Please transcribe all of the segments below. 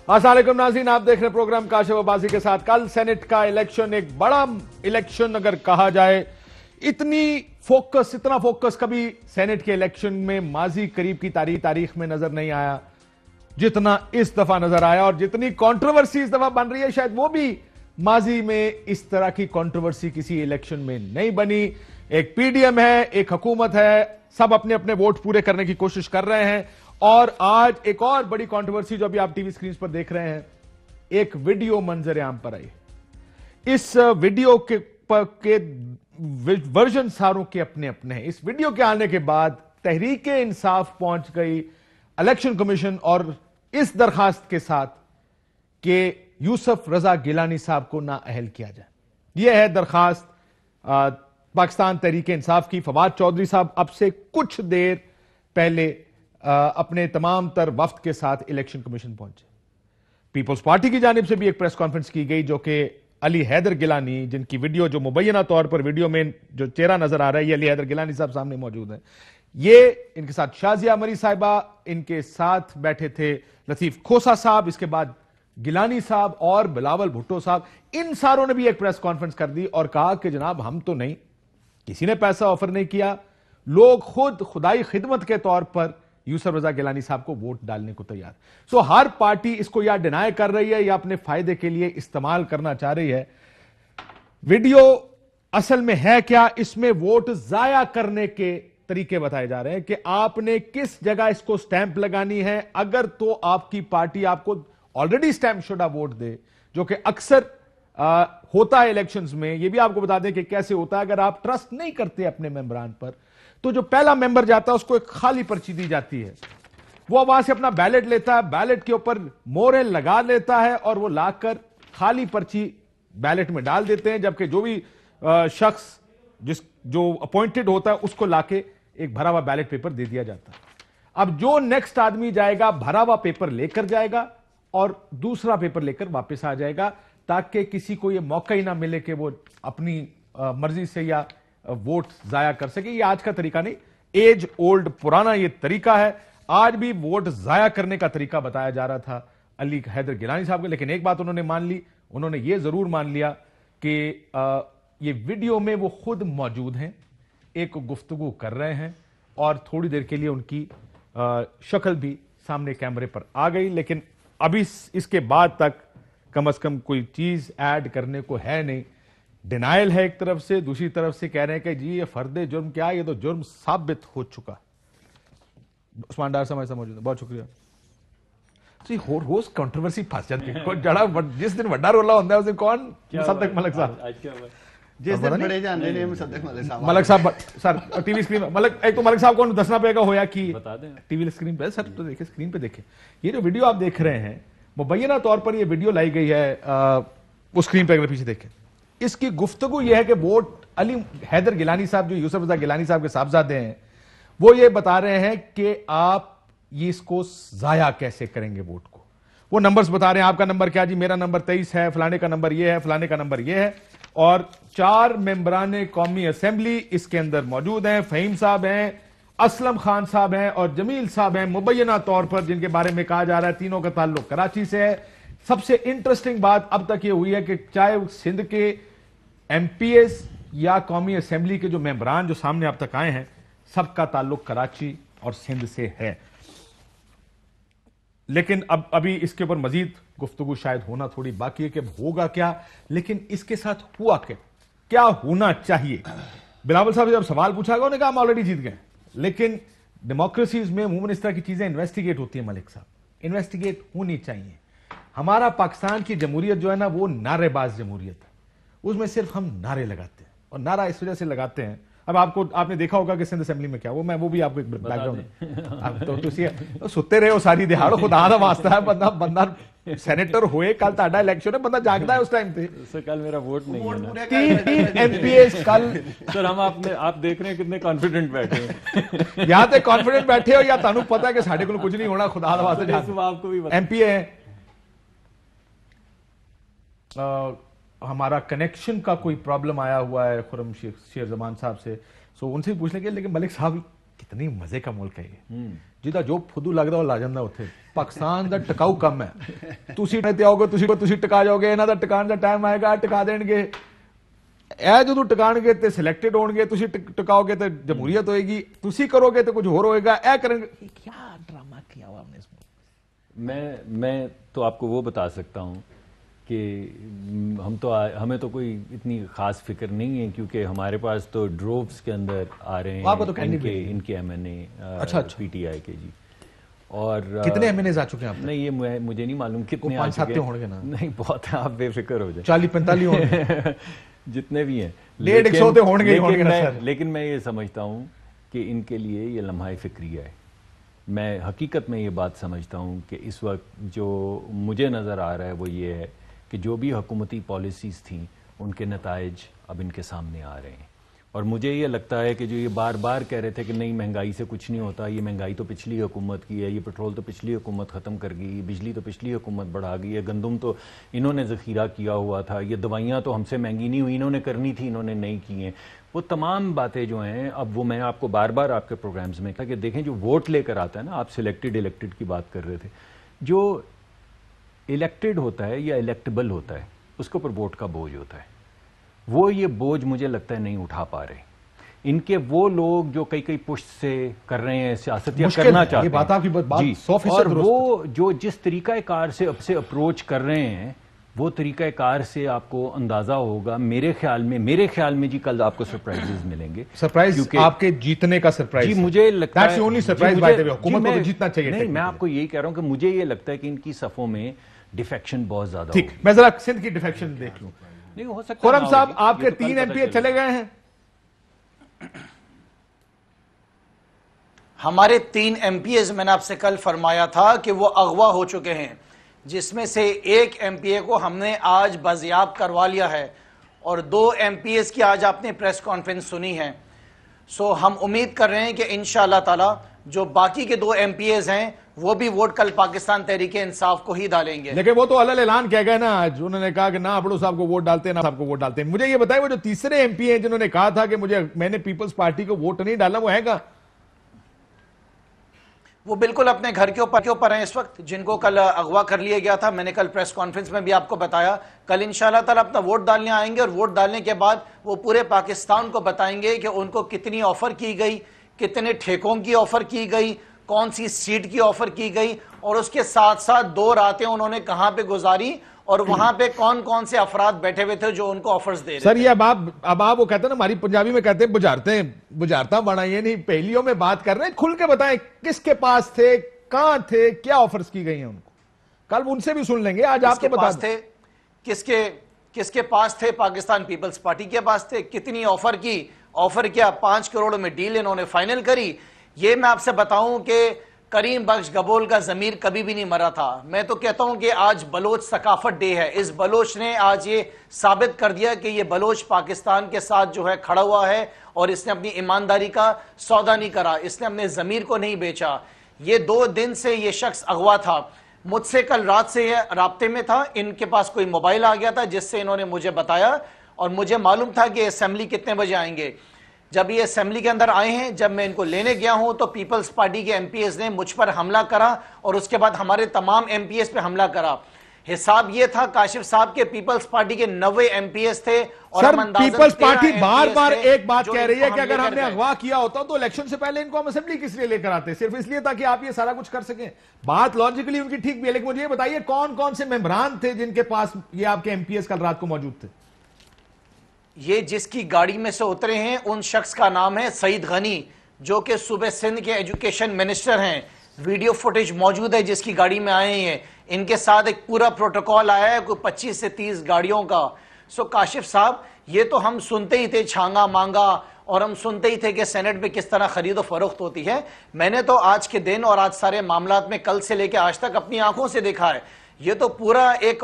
अस्सलाम वालेकुम नाज़रीन, आप देख रहे हैं प्रोग्राम काशिफ़बाज़ी के साथ। कल सेनेट का इलेक्शन एक बड़ा इलेक्शन अगर कहा जाए, इतना फोकस कभी सेनेट के इलेक्शन में माजी करीब की तारीख में नजर नहीं आया जितना इस दफा नजर आया। और जितनी कंट्रोवर्सी इस दफा बन रही है, शायद वो भी माजी में इस तरह की कंट्रोवर्सी किसी इलेक्शन में नहीं बनी। एक पीडीएम है, एक हुकूमत है, सब अपने अपने वोट पूरे करने की कोशिश कर रहे हैं। और आज एक और बड़ी कंट्रोवर्सी जो अभी आप टीवी स्क्रीन पर देख रहे हैं, एक वीडियो मंजर आम पर आई। इस वीडियो के वर्जन सारों के अपने अपने हैं। इस वीडियो के आने के बाद तहरीके इंसाफ पहुंच गई इलेक्शन कमीशन और इस दरखास्त के साथ कि यूसुफ रजा गिलानी साहब को नाअहल किया जाए। यह है दरखास्त पाकिस्तान तहरीके इंसाफ की। फवाद चौधरी साहब अब से कुछ देर पहले अपने तमाम तर वफ्द के साथ इलेक्शन कमीशन पहुंचे। पीपल्स पार्टी की जानिब से भी एक प्रेस कॉन्फ्रेंस की गई, जो कि अली हैदर गिलानी, जिनकी वीडियो जो मुबैना तौर पर वीडियो में जो चेहरा नजर आ रहा है, ये अली हैदर गिलानी साहब सामने मौजूद है। ये इनके साथ शाजिया मरी साहिबा, इनके साथ बैठे थे लतीफ खोसा साहब, इसके बाद गिलानी साहब और बिलावल भुट्टो साहब। इन सारों ने भी एक प्रेस कॉन्फ्रेंस कर दी और कहा कि जनाब हम तो नहीं, किसी ने पैसा ऑफर नहीं किया, लोग खुद खुदाई खिदमत के तौर पर यूसुफ रजा गिलानी साहब को वोट डालने को तैयार। सो हर पार्टी इसको या डिनाई कर रही है या अपने फायदे के लिए इस्तेमाल करना चाह रही है। वीडियो असल में है क्या, इसमें वोट जाया करने के तरीके बताए जा रहे हैं कि आपने किस जगह इसको स्टैंप लगानी है। अगर तो आपकी पार्टी आपको ऑलरेडी स्टैंप शुदा वोट दे, जो कि अक्सर होता है इलेक्शंस में। यह भी आपको बता दें कि कैसे होता है। अगर आप ट्रस्ट नहीं करते अपने मेंबरान पर, तो जो पहला मेंबर जाता है उसको एक खाली पर्ची दी जाती है, वो वहां से अपना बैलेट लेता है, बैलेट के ऊपर मोहरें लगा लेता है और वो लाकर खाली पर्ची बैलेट में डाल देते हैं। जबकि जो भी शख्स जो अपॉइंटेड होता है उसको लाके एक भरा हुआ बैलेट पेपर दे दिया जाता है। अब जो नेक्स्ट आदमी जाएगा, भरा हुआ पेपर लेकर जाएगा और दूसरा पेपर लेकर वापस आ जाएगा, ताकि किसी को यह मौका ही ना मिले कि वो अपनी मर्जी से या वोट जाया कर सके। ये आज का तरीका नहीं, एज ओल्ड पुराना ये तरीका है। आज भी वोट जाया करने का तरीका बताया जा रहा था अली हैदर गिलानी साहब को, लेकिन एक बात उन्होंने मान ली, उन्होंने ये जरूर मान लिया कि ये वीडियो में वो खुद मौजूद हैं, एक गुफ्तगू कर रहे हैं और थोड़ी देर के लिए उनकी शक्ल भी सामने कैमरे पर आ गई। लेकिन अभी इसके बाद तक कम से कम कोई चीज ऐड करने को है नहीं। डिनाइल है एक तरफ से, दूसरी तरफ से कह रहे हैं कि जी ये फर्दे जुर्म क्या, ये तो जुर्म साबित हो चुका। उस्मान डार साहब मौजूद है, बहुत शुक्रिया जी। होर कंट्रोवर्सी फंस जाती है जड़ा जिस दिन वड्डा रोला होता है उस दिन कौन सदक मलिक साहब, जिस दिन बड़े जाने ने सदक मलिक साहब सर टीवी स्क्रीन पर मलिक, एक तो मलिक साहब को दसना पड़ेगा होया कि बता दें टीवी स्क्रीन पे सर, तो देखिए स्क्रीन पे देखें ये जो वीडियो आप देख रहे हैं, मुबैना तौर पर ये वीडियो लाई गई है, उस स्क्रीन पे अगर पीछे देखें, इसकी गुफ्तगू यह है कि वोट अली हैदर गिलानी साहब जो यूसुफ रजा गिलानी साहब के साहबजादे हैं, वो ये बता रहे हैं कि आप ये इसको जाया कैसे करेंगे वोट को। वो नंबर्स बता रहे हैं, आपका नंबर क्या जी, मेरा नंबर 23 है, फलाने का नंबर ये है, फलाने का नंबर ये है। और 4 मेंबरान कौमी असेंबली इसके अंदर मौजूद हैं। फहीम साहब हैं, असलम खान साहब हैं और जमील साहब हैं मुबैना तौर पर, जिनके बारे में कहा जा रहा है तीनों का ताल्लुक कराची से है। सबसे इंटरेस्टिंग बात अब तक ये हुई है कि चाहे सिंध के एमपीएस या कौमी असेंबली के जो मेंबरान जो सामने अब तक आए हैं, सबका ताल्लुक कराची और सिंध से है। लेकिन अब अभी इसके ऊपर मजीद गुफ्तगू शायद होना थोड़ी बाकी है कि होगा क्या, लेकिन इसके साथ हुआ क्या होना चाहिए। बिलावल साहब जब सवाल पूछा गया, उन्होंने कहा हम ऑलरेडी जीत गए। लेकिन डेमोक्रेसीज में अमूमन इस तरह की चीजें इन्वेस्टिगेट होती है मलिक साहब, इन्वेस्टिगेट होनी चाहिए। हमारा पाकिस्तान की जमहूरियत जो है ना, वो नारेबाज जमहूरियत है, उसमें सिर्फ हम नारे लगाते हैं। और नारा इस वजह से लगाते हैं, अब आपने देखा होगा कि सिंध असेंबली में क्या वो भी आपको एक बैकग्राउंड तो सुते रहे हो सारी दिहाड़, खुदा दा वास्ता है, बंदा सेनेटर हुए, कल ताड़ा इलेक्शन है, बंदा जागदा है उस टाइम पे। सर कल मेरा वोट नहीं है ना। 3 एमपीएस कल। सर आप देख रहे हैं कितने कॉन्फिडेंट बैठे हैं। या तो कॉन्फिडेंट बैठे हो या तानू पता है कि साढ़े को कुछ नहीं होना, खुदा दा वास्ते आपको भी एमपीए है। हमारा कनेक्शन का कोई प्रॉब्लम आया हुआ है खुरम शेर जमान साहब से, सो उनसे पूछ लेंगे। लेकिन मलिक साहब कितनी मजे का मुल्क है ये, जिदा जो फुदू लगदा वो ला ਜਾਂਦਾ ਉੱਥੇ। ਪਾਕਿਸਤਾਨ ਦਾ ਟਿਕਾਊ ਕੰਮ ਹੈ। ਤੁਸੀਂ ਤੇ ਆਓਗੇ, ਤੁਸੀਂ ਟਿਕਾ ਜਾਓਗੇ, ਇਹਨਾਂ ਦਾ ਟਿਕਾਣ ਦਾ ਟਾਈਮ ਆਏਗਾ, ਟਿਕਾ ਦੇਣਗੇ। ਇਹ ਜਦੋਂ ਟਿਕਾਣਗੇ ਤੇ ਸਿਲੈਕਟਡ ਹੋਣਗੇ, ਤੁਸੀਂ ਟਿਕਾਓਗੇ ਤੇ ਜਮਹੂਰੀਅਤ ਹੋਏਗੀ, ਤੁਸੀਂ ਕਰੋਗੇ ਤੇ ਕੁਝ ਹੋਰ ਹੋਏਗਾ। ਇਹ करेंगे, क्या ड्रामा किया हुआ हमने इसमें। मैं तो आपको वो बता सकता हूँ कि हमें तो कोई इतनी खास फिक्र नहीं है, क्योंकि हमारे पास तो ड्रोव्स के अंदर आ रहे हैं तो इनके MNA PTI के जी। और कितने MNAs आ चुके हैं आप? नहीं, ये मुझे नहीं मालूम कितने आ चुके हैं। होंगे ना? नहीं, बहुत है, आप बेफिक्र हो जाए। 40-45 होंगे जितने भी हैं, 150 होंगे। लेकिन मैं ये समझता हूँ कि इनके लिए ये लम्हा फिक्रिया है। मैं हकीकत में ये बात समझता हूँ कि इस वक्त जो मुझे नज़र आ रहा है वो ये है कि जो भी हुकूमती पॉलिसीज़ थी उनके नताइज अब इनके सामने आ रहे हैं। और मुझे ये लगता है कि जो ये बार बार कह रहे थे कि नहीं महंगाई से कुछ नहीं होता, ये महंगाई तो पिछली हुकूमत की है, ये पेट्रोल तो पिछली हुकूमत ख़त्म कर गई, बिजली तो पिछली हुकूमत बढ़ा गई है, गंदम तो इन्होंने ज़ख़ीरा किया हुआ था, ये दवाइयाँ तो हमसे महंगी नहीं हुई, इन्होंने करनी थी, इन्होंने नहीं की हैं। वो तमाम बातें जो हैं, अब वो मैं आपको बार बार आपके प्रोग्राम्स में कहा कि देखें, जो वोट लेकर आता है ना, आप सिलेक्टेड इलेक्टेड की बात कर रहे थे, जो इलेक्टेड होता है या इलेक्टेबल होता है उसके ऊपर वोट का बोझ होता है। वो ये बोझ मुझे लगता है नहीं उठा पा रहे। इनके वो लोग जो कई पुश से कर रहे हैं सियासत या करना चाहते हैं, ये बात आपकी बात 100% और वो जो जिस तरीक़ाकार से अब से अप्रोच कर रहे हैं, वो तरीक़ाकार से आपको अंदाजा होगा मेरे ख्याल में जी कल आपको सरप्राइजेस मिलेंगे। सरप्राइज आपके जीतने का सरप्राइज जी मुझे लगता है, हुकूमत को जीतना चाहिए। नहीं, मैं आपको यही कह रहा हूं कि मुझे ये लगता है कि इनकी सफों में डिफेक्शन बहुत ज्यादा। ठीक, मैं जरा सिंध की डिफेक्शन देख लूं। नहीं हो सकता। खुर्रम साहब, आपके 3 एमपीए चले गए हैं। हमारे 3 एमपीएस मैंने आपसे कल फरमाया था कि वो अगवा हो चुके हैं, जिसमें से 1 एमपीए को हमने आज बाजियाब करवा लिया है और 2 एमपीएस की आज आपने प्रेस कॉन्फ्रेंस सुनी है। सो हम उम्मीद कर रहे हैं कि इंशाअल्लाह ताला जो बाकी के 2 एमपीएस हैं वो भी वोट कल पाकिस्तान तहरीके इंसाफ को ही डालेंगे। लेकिन वो तो अलग ऐलान कह गए ना आज, उन्होंने कहा कि ना अबड़ू साहब को वोट डालते हैं, ना साहब को वोट डालते हैं। मुझे ये बताइए, वो जो तीसरे एमपी हैं जिन्होंने कहा था कि मैंने पीपल्स पार्टी को वोट नहीं डाला, वो है कहां? वो बिल्कुल अपने घर के ऊपर हैं इस वक्त, जिनको कल अगवा कर लिया गया था। मैंने कल प्रेस कॉन्फ्रेंस में भी आपको बताया, कल इंशाअल्लाह ताला अपना वोट डालने आएंगे और वोट डालने के बाद वो पूरे पाकिस्तान को बताएंगे कि उनको कितनी ऑफर की गई, कितने ठेकों की ऑफर की गई, कौन सी सीट की ऑफर की गई, और उसके साथ साथ 2 रातें उन्होंने कहां पे गुजारी और वहां पे कौन कौन से अफराद बैठे हुए थे जो उनको ऑफर्स दे रहे थे। सर, ये अब आप वो कहते हैं ना, हमारी पंजाबी में कहते हैं बुझारता बना, ये नहीं, पहलियों में बात कर रहे हैं। खुल के बताएं किसके पास थे, कहां थे, क्या ऑफर्स की गई हैं उनको। कल उनसे भी सुन लेंगे, आज आपके पास थे। किसके पास थे? पाकिस्तान पीपल्स पार्टी के पास थे। कितनी ऑफर की? ऑफर क्या 5 करोड़ में डील इन्होंने फाइनल करी। ये मैं आपसे बताऊं कि करीम बख्श गबोल का ज़मीर कभी भी नहीं मरा था। मैं तो कहता हूं कि आज बलोच सकाफत डे है। इस बलोच ने आज ये साबित कर दिया कि ये बलोच पाकिस्तान के साथ जो है खड़ा हुआ है और इसने अपनी ईमानदारी का सौदा नहीं करा, इसने अपने ज़मीर को नहीं बेचा। ये 2 दिन से ये शख्स अगवा था। मुझसे कल रात से ये राब्ते में था, इनके पास कोई मोबाइल आ गया था जिससे इन्होंने मुझे बताया और मुझे मालूम था कि असेंबली कितने बजे आएंगे। जब ये असेंबली के अंदर आए हैं, जब मैं इनको लेने गया हूं तो पीपल्स पार्टी के एमपीएस ने मुझ पर हमला करा और उसके बाद हमारे तमाम एमपीएस पे हमला करा। हिसाब ये था, काशिफ साहब के पीपल्स पार्टी के 90 एमपीएस थे और सर, पीपल्स पार्टी बार बार एक बात कह रही है कि अगर हमने अगवा किया होता तो इलेक्शन से पहले इनको हम असेंबली किस लिए लेकर आते? सिर्फ इसलिए ताकि आप ये सारा कुछ कर सकें। बात लॉजिकली उनकी ठीक भी है, लेकिन मुझे ये बताइए कौन कौन से मेंबरान थे जिनके पास ये आपके एमपीएस कल रात को मौजूद थे? ये जिसकी गाड़ी में से उतरे हैं उन शख्स का नाम है सईद गनी, जो कि सूबे सिंध के एजुकेशन मिनिस्टर हैं। वीडियो फुटेज मौजूद है जिसकी गाड़ी में आए हैं। इनके साथ एक पूरा प्रोटोकॉल आया है, कोई 25 से 30 गाड़ियों का। सो काशिफ साहब, ये तो हम सुनते ही थे छांगा मांगा और हम सुनते ही थे कि सेनेट में किस तरह खरीदो फरोख्त होती है। मैंने तो आज के दिन और आज सारे मामलात में कल से लेकर आज तक अपनी आंखों से देखा है। ये तो पूरा एक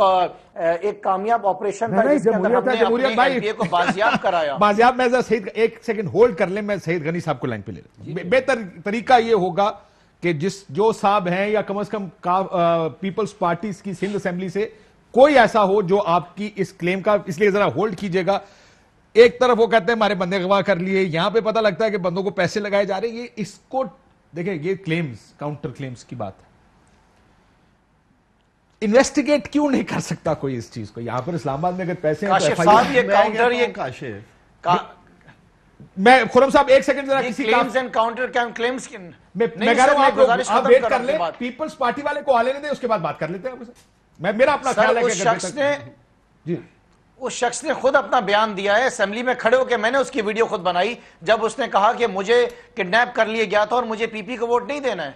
कामयाब ऑपरेशन था जिसके अंदर हमने अपने एमपीए को बाजियाब कराया। बाजियाब, मैं सईद एक सेकंड होल्ड कर ले, मैं सईद गनी साहब को लाइन पे ले। बेहतर तरीका ये होगा कि जो साहब हैं या कम से कम पीपल्स पार्टी की सिंध असेंबली से कोई ऐसा हो जो आपकी इस क्लेम का, इसलिए जरा होल्ड कीजिएगा। एक तरफ वो कहते हैं हमारे बंदे अगवा कर लिए, यहां पे पता लगता है कि बंदों को पैसे लगाए जा रहे हैं। ये इसको देखिए, ये क्लेम्स, काउंटर क्लेम्स की बात है। इन्वेस्टिगेट क्यों नहीं कर सकता कोई इस चीज को? यहां पर इस्लामाबाद में अगर पैसे हैं तो काशिफ साहब, ये मैं काउंटर, कहता ये हूं काशिफ, मैं खुरम साहब एक सेकंड जरा किसी का क्लेम्स एंड काउंटर क्लेम्स मैं कह रहा हूं आप वेट कर ले, पीपल्स पार्टी वाले को आने दें, उसके बाद बात कर लेते हैं। मैं मेरा अपना ख्याल है कि उस शख्स ने खुद अपना बयान दिया है असेंबली में खड़े होकर, मैंने उसकी वीडियो खुद बनाई जब उसने कहा कि मुझे किडनैप कर लिया गया था और मुझे पीपी को वोट नहीं देना है।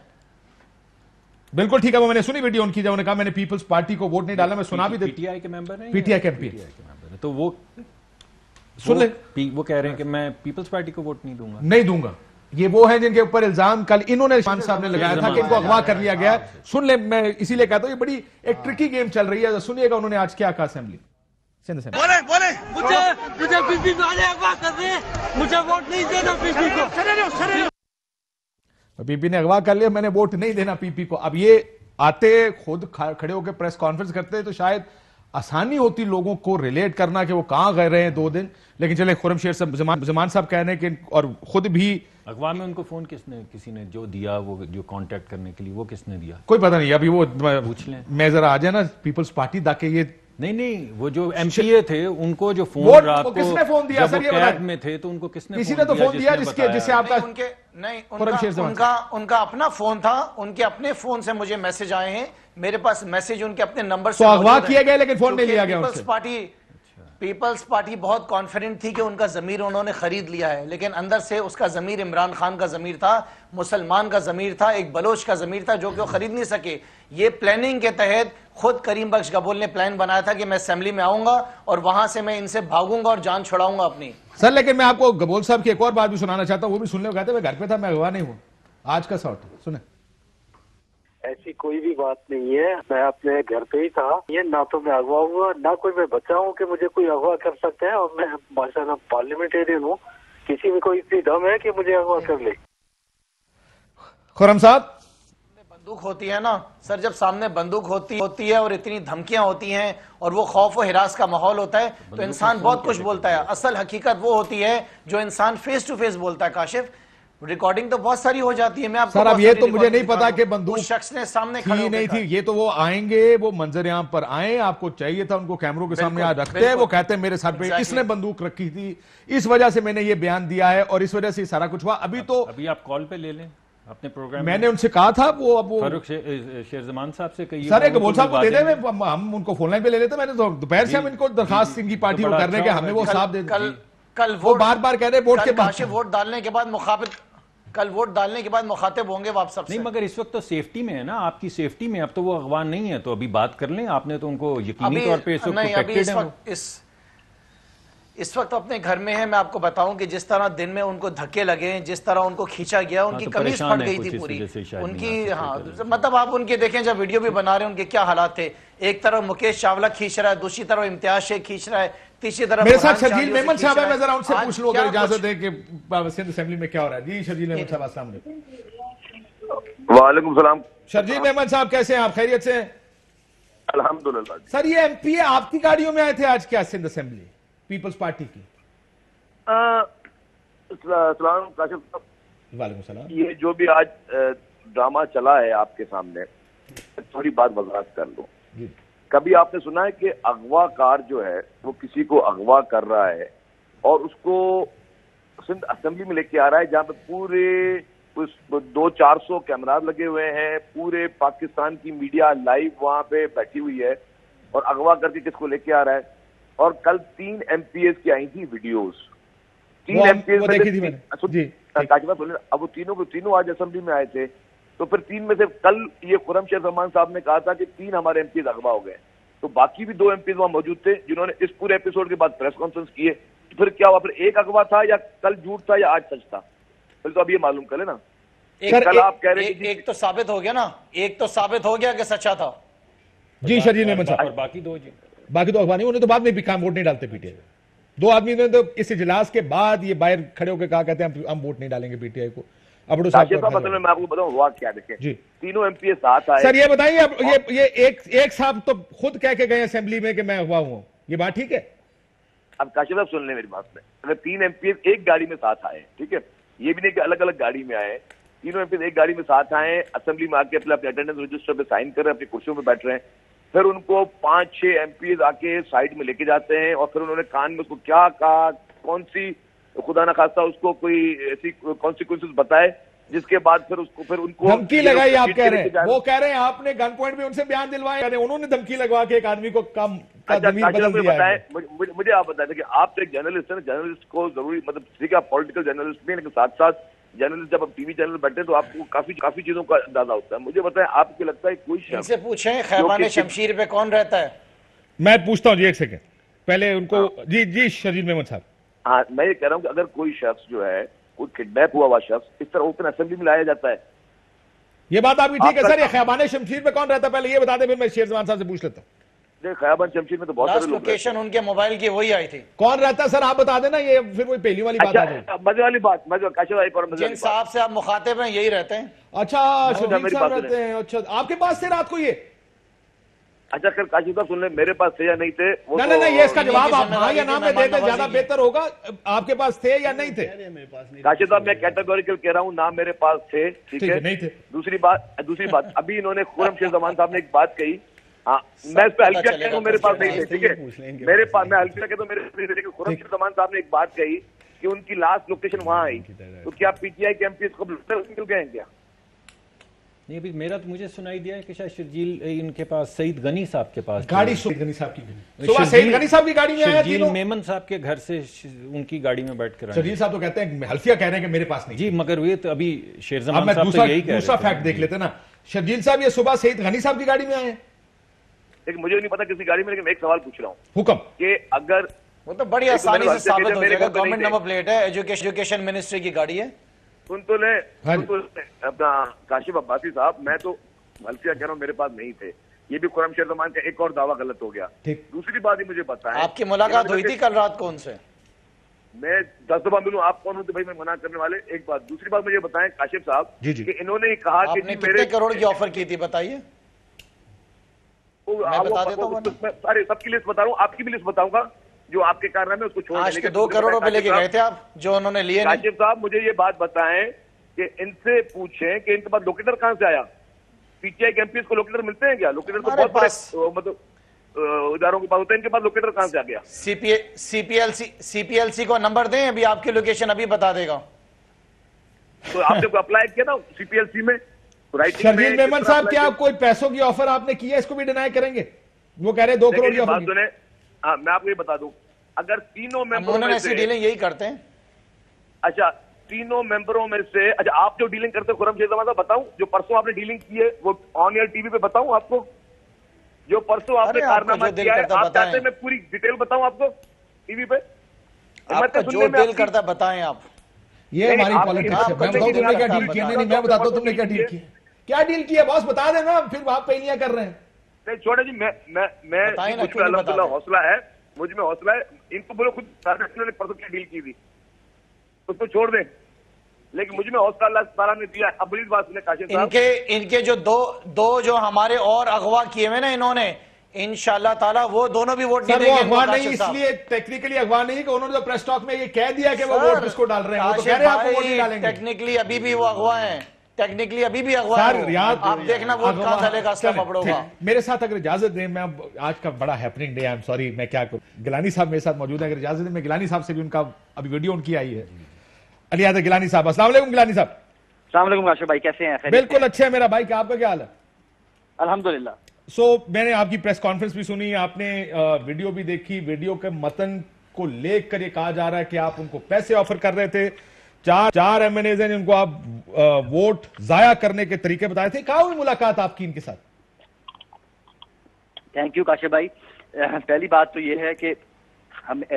बिल्कुल ठीक है, वो मैंने सुनी वीडियो उनकी, जब उन्होंने कहा मैंने पीपल्स पार्टी को वोट नहीं डाला, मैं सुना भी देता। पीटीआई के मेंबर हैं, पीटीआई के एमपी, तो वो सुन ले, वो कह रहे हैं कि मैं पीपल्स पार्टी को वोट नहीं दूंगा। ये वो है जिनके ऊपर इल्जाम कल इन्होंने खान साहब ने लगाया था कि इनको अगवा कर लिया गया। सुन ले, मैं इसीलिए कहता हूं ये बड़ी एक ट्रिकी गेम चल रही है। सुनिएगा उन्होंने आज क्या कहा असेंबली। मुझे पीपी वाले अगवा कर रहे हैं, मुझे वोट नहीं देना पीपी को। पीपी ने अगवा कर लिया, मैंने वोट नहीं देना पीपी को। अब ये आते खुद खड़े होकर प्रेस कॉन्फ्रेंस करते तो शायद आसानी होती लोगों को रिलेट करना कि वो कहां गए रहे हैं 2 दिन। लेकिन चले, खुरमशेर साहब, जमान साहब कह रहे हैं कि और खुद भी अगवा में उनको फोन किसी ने जो दिया, वो जो कांटेक्ट करने के लिए, वो किसने दिया कोई पता नहीं। अभी वो पूछ लें, मैं जरा आ जाए ना पीपल्स पार्टी ताकि ये नहीं, वो जो एमपीए थे उनको जो फोन रात को किसने फोन दिया सर, ये कैद में थे तो उनको किसी ने तो फोन दिया जिससे आपका उनका अपना फोन था, उनके अपने फोन से मुझे मैसेज आए हैं, मेरे पास मैसेज उनके अपने नंबर से अगवा किए गए लेकिन फोन नहीं लिया गया उनसे। पीपल्स पार्टी बहुत कॉन्फिडेंट थी कि उनका जमीर उन्होंने खरीद लिया है, लेकिन अंदर से उसका जमीर इमरान खान का जमीर था, मुसलमान का जमीर था, एक बलोच का जमीर था जो कि वो खरीद नहीं सके। ये प्लानिंग के तहत खुद करीम बख्श गबोल ने प्लान बनाया था कि मैं असेंबली में आऊंगा और वहां से मैं इनसे भागूंगा और जान छुड़ाऊंगा अपनी। सर लेकिन मैं आपको गबोल साहब की एक और बात भी सुनाना चाहता हूं, वो भी सुन ले। कहते मैं घर पे था, मैं अगवा नहीं हूं। आज का शॉट सुने। ऐसी कोई भी बात नहीं है, मैं अपने घर पे ही था। ये ना तो मैं अगवा हुआ, ना कोई मैं बच्चा हूँ कि मुझे कोई अगवा कर सकता है। और मैं माशाल्लाह पार्लियामेंटेरियन हूँ, किसी में कोई इतनी दम है कि मुझे अगवा कर ले। खुरम साहब, बंदूक होती है ना सर, जब सामने बंदूक होती है और इतनी धमकियां होती हैं और वो खौफ व हिरास का माहौल होता है तो इंसान बहुत कुछ बोलता है। असल हकीकत वो होती है जो इंसान फेस टू फेस बोलता है। काशिफ, रिकॉर्डिंग तो बहुत सारी हो जाती है। मैं आपको सर अब ये तो मुझे नहीं पता कि बंदूक उस शख्स ने सामने खड़े नहीं थी। ये तो वो आएंगे, वो मंजर यहाँ पर आए, आपको चाहिए था उनको कैमरों के सामने यहाँ रखते हैं। वो कहते हैं मेरे सर पे इसने बंदूक रखी थी, इस वजह से मैंने ये बयान दिया है और इस वजह से सारा कुछ हुआ। अभी आप कॉल पे ले लें अपने प्रोग्राम। मैंने उनसे कहा था, वो अब वो फारूक शेरजमान साहब से कहिए, सर एक बोल साहब को दे दे, हम उनको फोन लाइन पे ले लेते। मैंने तो दोपहर से हम इनको दरखास्त सिंह की पार्टी को करने के, हमें वो साहब दे। कल वो बार-बार कह रहे वोट के बाद, वोट डालने के बाद मुखातिब, कल वोट डालने के बाद मुखातिब होंगे वो आप सबसे। नहीं, मगर इस वक्त तो सेफ्टी में है ना, आपकी सेफ्टी में। अब तो वो अगवा नहीं है, तो अभी बात कर लें। आपने तो उनको यकीनी तौर पे इस वक्त प्रोटेक्टेड है। इस वक्त अपने घर में है। मैं आपको बताऊं कि जिस तरह दिन में उनको धक्के लगे, जिस तरह उनको खींचा गया, उनकी कमीज फट गई थी पूरी उनकी। हाँ, मतलब आप उनके देखें, जब वीडियो भी बना रहे हैं, उनके क्या हालात थे। एक तरफ मुकेश चावला खींच रहा है, दूसरी तरफ इम्तियाज शेख खींच रहा है, तीसरी तरफ मेरे साथ शर्जील मेमन साहब है। मैं जरा उनसे पूछ लूं अगर इजाजत है कि सिंध असेंबली में क्या हो रहा है। जी शर्जील मेमन साहब, अस्सलाम वालेकुम। वालेकुम सलाम। शर्जील मेमन साहब कैसे हैं आप? खैरियत से? अल्हम्दुलिल्लाह। सर ये एमपी आपकी गाड़ियों में आए थे आज क्या सिंध असेंबली पीपल्स पार्टी की? सलाम काशिफ साहब। वालेकुम सलाम। ये जो भी आज ड्रामा चला है आपके सामने, थोड़ी बात वजाहत कर लूं। कभी आपने सुना है कि अगवाकार जो है वो किसी को अगवा कर रहा है और उसको सिंध असेंबली में लेके आ रहा है, जहां पे पूरे 200-400 कैमरास लगे हुए हैं, पूरे पाकिस्तान की मीडिया लाइव वहां पे बैठी हुई है, और अगवा करके किसको लेके आ रहा है। और कल 3 MPs की आई थी वीडियोस, 3 MPs अब वो तीनों आज असेंबली में आए थे। तो फिर 3 में से कल ये खुर्रम शेर रहमान साहब ने कहा था कि 3 हमारे MPs अगवा हो गए, तो बाकी भी 2 MPs वहां मौजूद थे जिन्होंने इस पूरे एपिसोड के बाद प्रेस कॉन्फ्रेंस किए। तो फिर क्या हुआ? फिर एक अगवा था या कल झूठ था या आज सच था? फिर तो अब ये मालूम करे ना। कल आप कह रहे हैं एक तो साबित हो गया ना, एक तो साबित हो गया कि सच्चा था। जी शर्जील मेमन साहब। और बाकी 2 अगवा नहीं, उन्हें तो बाद में भी काम वोट नहीं डालते पीटीआई। 2 आदमी ने तो इस इजलास के बाद ये बाहर खड़े होकर कहा, कहते हैं हम वोट नहीं डालेंगे पीटीआई को। अब मैं आपको बताऊं हुआ क्या, देखें जी 3 MPs साथ आए। सर ये बताइए, अब ये एक साहब तो खुद कह के गए असेंबली में कि मैं अगवा हूं, ये बात ठीक है? अब काशिफ साहब सुन ले मेरी बात में, अगर 3 एमपी एक गाड़ी में साथ आए, ठीक है, ये भी नहीं कि अलग अलग गाड़ी में आए, तीनों एमपी एक गाड़ी में साथ आए, असेंबली में आके अपने अटेंडेंस रजिस्टर पे साइन कर रहे हैं, अपनी कुर्सियों में बैठ रहे हैं, फिर उनको 5-6 एमपी आके साइड में लेके जाते हैं और फिर उन्होंने कान में उसको क्या कहा, कौन सी खुदा ना खास्ता उसको कोई ऐसी कॉन्सिक्वेंसेस बताए, जिसके बाद फिर उसको फिर उनको धमकी लगाई। आप कह रहे हैं, वो कह रहे हैं आपने गन पॉइंट में उनसे बयान दिलवाए, उन्होंने धमकी लगवा के एक आदमी को कम का जमीन बदल दिया है। मुझे आप बताए कि आप तो एक जर्नलिस्ट है, जर्नलिस्ट को जरूरी मतलब ठीक है आप पॉलिटिकल जर्नलिस्ट भी, लेकिन साथ साथ जर्नलिस्ट जब आप टीवी चैनल बैठे तो आपको काफी चीजों का अंदाजा होता है। मुझे बताएं, आपको लगता है कोई इनसे पूछें खैबान शमशीर पे कौन रहता है? मैं पूछता हूँ जी, एक सेकंड पहले उनको। जी शर्जील मेमन साहब। हाँ, मैं ये कह रहा हूँ कि अगर कोई शख्स जो है, कोई किडनैप हुआ शख्स इस तरह ओपन असेंबली में लाया जाता है, ये बात आपकी ठीक है सर। ये खैबान शमशीर पे कौन रहता है पहले ये बता दें, फिर मैं शेरजमान साहब से पूछ लेता हूँ। खैबान शमशीर में तो बहुत सारे लोग लोकेशन उनके मोबाइल की वही आई थी। कौन रहता है सर आप बता देना, ये फिर वही पहली वाली बात आ जाएगी। मजे वाली बात, जिन साहब से आप मुखातिब हैं यही रहते हैं। अच्छा शर्जील साहब रहते हैं। अच्छा आपके पास थे रात को ये? अच्छा कर काशिफ साहब सुन ले, मेरे पास थे या नहीं थे वो नहीं, ये इसका जवाब आप हाँ या ना में देते ज्यादा बेहतर होगा। आपके पास थे या नहीं थे? काशिफ साहब मैं कैटेगोरिकल कह रहा हूँ, ना मेरे पास थे, ठीक है, नहीं थे। दूसरी बात अभी इन्होंने खुर्रम शेख जमान साहब ने एक बात कही, हाँ मैं इस पे हल्का कहता हूँ, मेरे पास नहीं थे, ठीक है, मेरे पास मैं हल्का कहता हूँ, मेरे लेकिन खुर्रम शेख जमान साहब ने एक बात कही कि उनकी लास्ट लोकेशन वहां आई, तो क्या पीटीआई के एमपी को निकल गए हैं क्या? नहीं, अभी मेरा तो मुझे सुनाई दिया है कि शायद शर्जील इनके पास सईद गनी साहब के पास गाड़ी, सईद गनी साहब की सुबह सईद गनी साहब की गाड़ी में आया शर्जील मेमन साहब के घर से उनकी गाड़ी में बैठ कर। शर्जील साहब तो कहते हैं, हल्फिया कह रहे हैं कि मेरे पास नहीं जी, मगर ये तो अभी शेरजमान साहब दूसरा तो यही कह रहे थे। दूसरा फैक्ट देख लेते ना। शर्जील साहब ये सुबह सईद गनी साहब की गाड़ी में आए? लेकिन मुझे नहीं पता किसी गाड़ी में, लेकिन मैं एक सवाल पूछ रहा हूँ, हुक्म कि अगर वो तो बड़ी आसानी से साबित हो जाएगा, गवर्नमेंट नंबर प्लेट है, एजुकेशन मिनिस्ट्री की गाड़ी है। सुन तो ले अपना काशिफ अब्बासी साहब, मैं तो हल्फिया कह रहा हूँ मेरे पास नहीं थे, ये भी खुर्रम शेख जमान का एक और दावा गलत हो गया। दूसरी बात ही मुझे बताएं, आपकी मुलाकात हुई थी कल रात कौन से? मैं 10 दफा मिलूं, आप कौन होते भाई मैं मना करने वाले? एक बात, दूसरी बात मुझे बताएं काशिफ साहब कि इन्होंने कहा कि कितने करोड़ की ऑफर की थी बताइए? सारे सबकी लिस्ट बता रहा हूँ, आपकी भी लिस्ट बताऊंगा, जो आपके कारनामे उसको छोड़ आज के 2 करोड़ रुपए लेके गए थे आप, जो उन्होंने लिए। काशिफ साहब मुझे ये बात बताएं कि इनसे पूछें कि इनके पास लोकेटर कहां से आया? पीटीआई के एमपी को लोकेटर मिलते हैं क्या? लोकेटर तो बहुत बड़े मतलब इदारों के पास होते हैं, इनके पास लोकेटर कहां से आ गया? सीपीएलसी को नंबर दें, अभी आपकी लोकेशन अभी बता देगा। तो आपने अप्लाई किया था सीपीएलसी में? शर्जील मेमन साहब क्या कोई पैसों की ऑफर आपने की है? इसको भी डिनाई करेंगे? वो कह रहे हैं 2 करोड़ की ऑफर। हाँ, मैं आपको ये बता दूं, अगर तीनों मेंबरों में से डीलिंग यही करते हैं। अच्छा, तीनों मेंबरों में से अच्छा आप जो डीलिंग करते हो खुर्रम शेख जमान साहब, बताऊं जो परसों आपने डीलिंग की है वो ऑन एयर टीवी पे बताऊं आपको? जो परसों आपने कारनामा किया है, आप चाहते हैं मैं पूरी डिटेल बताऊं आपको टीवी पे? आपका जो दिल करता बताएं आप। ये हमारी पॉलिटिक्स है। मैं बताऊं तुमने क्या डील किया? नहीं, मैं बताता हूं तुमने क्या डील किया। क्या डील किया बॉस बता देना, फिर आप पहलियां कर रहे हैं। नहीं छोड़े जी, मैं अल्हम्दुलिल्लाह हौसला है, मुझ में हौसला है। इनको बोलो खुद इन्होंने परसों क्या डील की थी, उसको छोड़ दें, लेकिन मुझ में हौसला अल्लाह ताला ने दिया। अब बड़ी बात सुने काशिफ साहब, इनके जो दो जो हमारे और अगवा किए हुए ना इन्होंने, इंशाअल्लाह ताला वो दोनों भी वोट नहीं देंगे। अगवा नहीं, इसलिए टेक्निकली अगवा नहीं कि उन्होंने जो प्रेस टॉक में ये कह दिया कि वो वोट किसको डाल रहे हैं, वो तो कह रहे हैं आपको वोट नहीं डालेंगे। टेक्निकली अभी भी वो अगवा हैं, टेक्निकली अभी भी अगवा है। आप देखना वोट कहां डालेगा असला पकड़ोगा। मेरे साथ अगर इजाजत दें, मैं आज का बड़ा happening day, I am sorry, मैं क्या करूं, गिलानी साहब मेरे साथ मौजूद है, अगर इजाजत दें मैं गिलानी साहब से भी उनका अभी वीडियो उनकी आई है। अलियाद गिलानी साहब, अस्सलाम वालेकुम गिलानी साहब। अस्सलाम वालेकुम काशिफ भाई, कैसे हैं? बिल्कुल अच्छे हैं मेरा भाई, क्या आपका क्या हाल है? अल्हम्दुलिल्लाह। मैंने आपकी प्रेस कॉन्फ्रेंस भी सुनी, आपने वीडियो भी देखी, वीडियो के मतन को लेकर ये कहा जा रहा है कि आप उनको पैसे ऑफर कर रहे थे, चार एमएनएज हैं जिनको आप वोट जाया करने के तरीके बताए थे। कहाँ हुई मुलाकात आपकी इनके साथ? थैंक यू काशिफ भाई। पहली बात तो ये है कि